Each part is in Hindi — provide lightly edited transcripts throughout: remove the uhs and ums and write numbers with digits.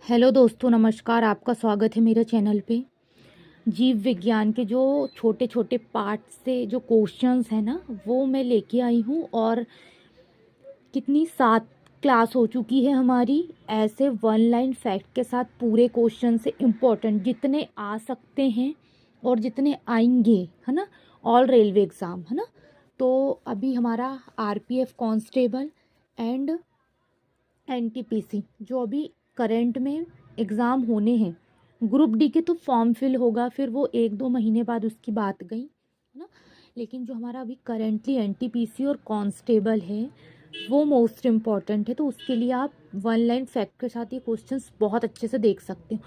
हेलो दोस्तों, नमस्कार। आपका स्वागत है मेरे चैनल पे। जीव विज्ञान के जो छोटे छोटे पार्ट से जो क्वेश्चंस हैं ना, वो मैं लेके आई हूँ। और कितनी 7 क्लास हो चुकी है हमारी, ऐसे वन लाइन फैक्ट के साथ पूरे क्वेश्चन से इम्पोर्टेंट जितने आ सकते हैं और जितने आएंगे, है ना, ऑल रेलवे एग्ज़ाम, है ना। तो अभी हमारा आरपीएफ कांस्टेबल एंड एनटीपीसी जो अभी करंट में एग्ज़ाम होने हैं, ग्रुप डी के तो फॉर्म फिल होगा, फिर वो 1-2 महीने बाद उसकी बात गई, है ना। लेकिन जो हमारा अभी करेंटली एनटीपीसी और कांस्टेबल है वो मोस्ट इम्पॉर्टेंट है। तो उसके लिए आप वन लाइन फैक्ट के साथ ये क्वेश्चंस बहुत अच्छे से देख सकते हो।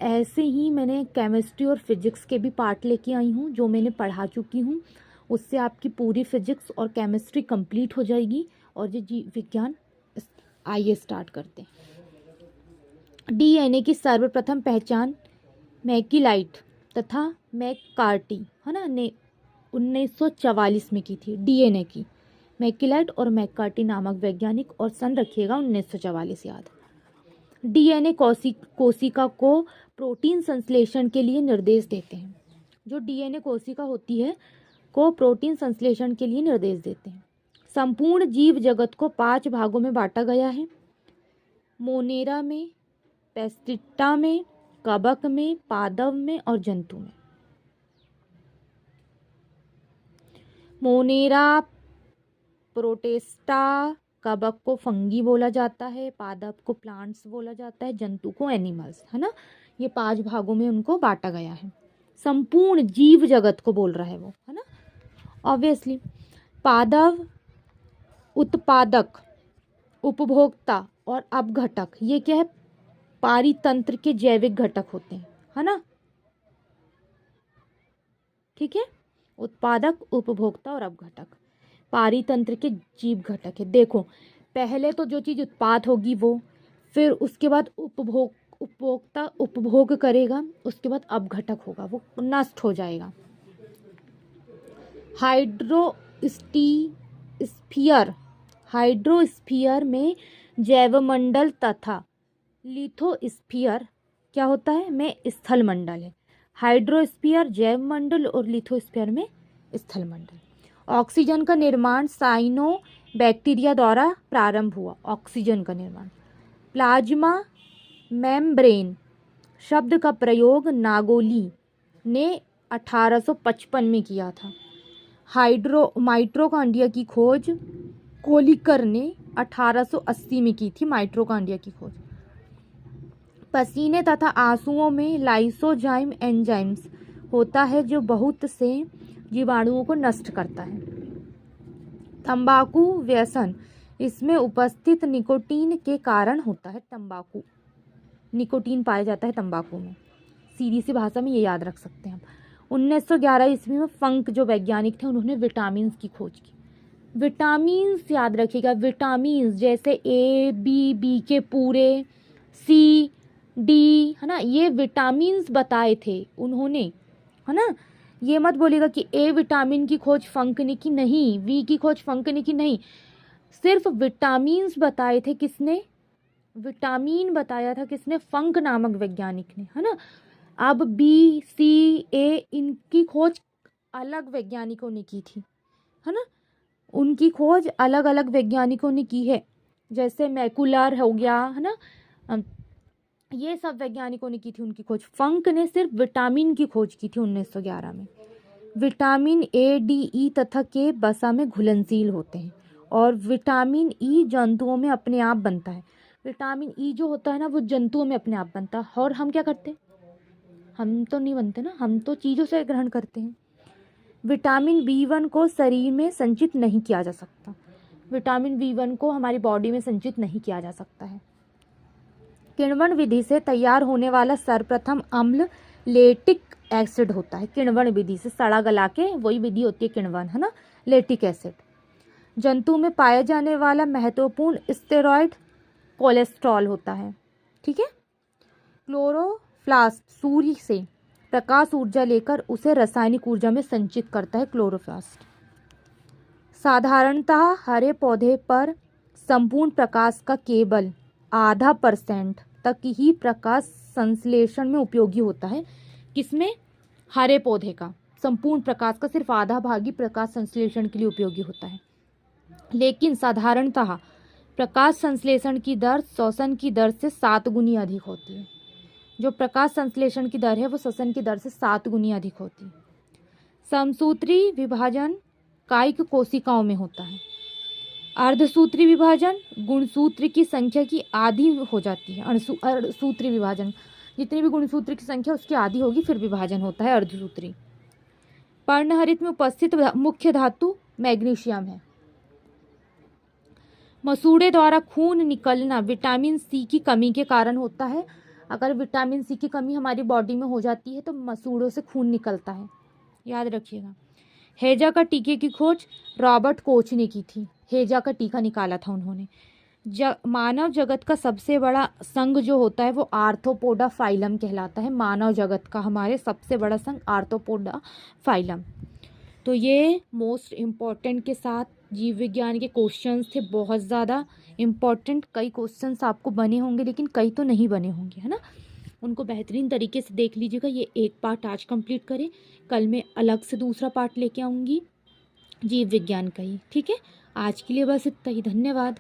ऐसे ही मैंने केमिस्ट्री और फिजिक्स के भी पार्ट लेके आई हूँ जो मैंने पढ़ा चुकी हूँ। उससे आपकी पूरी फिजिक्स और केमिस्ट्री कंप्लीट हो जाएगी। और ये जीव विज्ञान, आइए स्टार्ट करते हैं। डीएनए की सर्वप्रथम पहचान मैकीलाइट तथा मैककार्टी, है ना, ने 1944 में की थी। डीएनए की मैकीलाइट और मैककार्टी नामक वैज्ञानिक, और सन रखिएगा 1944 याद। डीएनए कोशिका को प्रोटीन संश्लेषण के लिए निर्देश देते हैं। जो डीएनए कोशिका होती है को प्रोटीन संश्लेषण के लिए निर्देश देते हैं। संपूर्ण जीव जगत को 5 भागों में बांटा गया है। मोनेरा में, पेस्टिटा में, कवक में, पादप में और जंतु में। मोनेरा, प्रोटेस्टा, कवक को फंगी बोला जाता है, पादप को प्लांट्स बोला जाता है, जंतु को एनिमल्स, है ना। ये 5 भागों में उनको बांटा गया है। संपूर्ण जीव जगत को बोल रहा है वो, है ना। ऑब्वियसली पादप, उत्पादक, उपभोक्ता और अपघटक, ये क्या है, पारितंत्र के जैविक घटक होते हैं, है ना। ठीक है, उत्पादक, उपभोक्ता और अपघटक पारितंत्र के जीव घटक है। देखो, पहले तो जो चीज़ उत्पाद होगी वो, फिर उसके बाद उपभोक्ता उपभोग करेगा, उसके बाद अपघटक होगा, वो नष्ट हो जाएगा। हाइड्रोस्फीयर में जैवमंडल तथा लिथोस्फीयर क्या होता है, में स्थल मंडल है। हाइड्रोस्फीयर जैवमंडल और लिथोस्फीयर में स्थल मंडल। ऑक्सीजन का निर्माण साइनो बैक्टीरिया द्वारा प्रारंभ हुआ। ऑक्सीजन का निर्माण। प्लाज्मा मेम्ब्रेन शब्द का प्रयोग नागोली ने 1855 में किया था। माइटोकॉन्ड्रिया की खोज कोलिकर ने 1880 में की थी। माइटोकॉन्ड्रिया की खोज। पसीने तथा आंसुओं में लाइसोजाइम एंजाइम्स होता है जो बहुत से जीवाणुओं को नष्ट करता है। तंबाकू व्यसन, इसमें उपस्थित निकोटीन के कारण होता है। तंबाकू, निकोटीन पाया जाता है तंबाकू में। सीधी सी भाषा में ये याद रख सकते हैं हम। 1911 ईस्वी में फंक जो वैज्ञानिक थे उन्होंने विटामिन की खोज की। विटामिन्स याद रखिएगा, विटामिन्स जैसे ए बी, बी के पूरे, सी डी, है ना, ये विटामिन्स बताए थे उन्होंने, है ना। ये मत बोलिएगा कि ए विटामिन की खोज फंक ने की, नहीं, वी की खोज फंक ने की, नहीं, सिर्फ विटामिन्स बताए थे। किसने विटामिन बताया था? किसने? फंक नामक वैज्ञानिक ने, है ना। अब बी सी ए इनकी खोज अलग वैज्ञानिकों ने की थी, है ना। उनकी खोज अलग अलग वैज्ञानिकों ने की है। जैसे मैकुलर हो गया, है ना, ये सब वैज्ञानिकों ने की थी उनकी खोज। फंक ने सिर्फ विटामिन की खोज की थी 1911 में। विटामिन ए, डी, ई तथा के वसा में घुलनशील होते हैं, और विटामिन ई जंतुओं में अपने आप बनता है। विटामिन ई जो होता है ना, वो जंतुओं में अपने आप बनता है। और हम क्या करते हैं? हम तो नहीं बनते ना, हम तो चीज़ों से ग्रहण करते हैं। विटामिन B1 को शरीर में संचित नहीं किया जा सकता। विटामिन B1 को हमारी बॉडी में संचित नहीं किया जा सकता है। किण्वन विधि से तैयार होने वाला सर्वप्रथम अम्ल लेटिक एसिड होता है। किण्वन विधि से सड़ा गला के वही विधि होती है किण्वन, है ना, लेटिक एसिड। जंतु में पाया जाने वाला महत्वपूर्ण स्टेरॉइड कोलेस्ट्रॉल होता है। ठीक है। क्लोरोप्लास्ट सूर्य से प्रकाश ऊर्जा लेकर उसे रासायनिक ऊर्जा में संचित करता है। क्लोरोप्लास्ट साधारणतः हरे पौधे पर संपूर्ण प्रकाश का केवल 0.5% तक ही प्रकाश संश्लेषण में उपयोगी होता है। किसमें? हरे पौधे का संपूर्ण प्रकाश का सिर्फ आधा भाग ही प्रकाश संश्लेषण के लिए उपयोगी होता है। लेकिन साधारणतः प्रकाश संश्लेषण की दर श्वसन की दर से 7 गुनी अधिक होती है। जो प्रकाश संश्लेषण की दर है वो श्वसन की दर से 7 गुनी अधिक होती है। समसूत्री विभाजन कायिक कोशिकाओं में होता है। अर्धसूत्री विभाजन गुणसूत्र की संख्या की आधी हो जाती है। अर्धसूत्री विभाजन जितनी भी गुणसूत्र की संख्या उसकी आधी होगी फिर विभाजन होता है अर्धसूत्री। पर्णहरित में उपस्थित मुख्य धातु मैग्नीशियम है। मसूड़े द्वारा खून निकलना विटामिन सी की कमी के कारण होता है। अगर विटामिन सी की कमी हमारी बॉडी में हो जाती है तो मसूड़ों से खून निकलता है, याद रखिएगा। हेजा का टीके की खोज रॉबर्ट कोच ने की थी। हेजा का टीका निकाला था उन्होंने। मानव जगत का सबसे बड़ा संघ जो होता है वो आर्थ्रोपोडा फाइलम कहलाता है। मानव जगत का हमारे सबसे बड़ा संघ आर्थ्रोपोडा फाइलम। तो ये मोस्ट इम्पॉर्टेंट के साथ जीव विज्ञान के क्वेश्चंस थे, बहुत ज़्यादा इम्पॉर्टेंट। कई क्वेश्चंस आपको बने होंगे लेकिन कई तो नहीं बने होंगे, है ना। उनको बेहतरीन तरीके से देख लीजिएगा। ये एक पार्ट आज कंप्लीट करें, कल मैं अलग से दूसरा पार्ट लेके आऊँगी जीव विज्ञान का ही, ठीक है। आज के लिए बस इतना ही, धन्यवाद।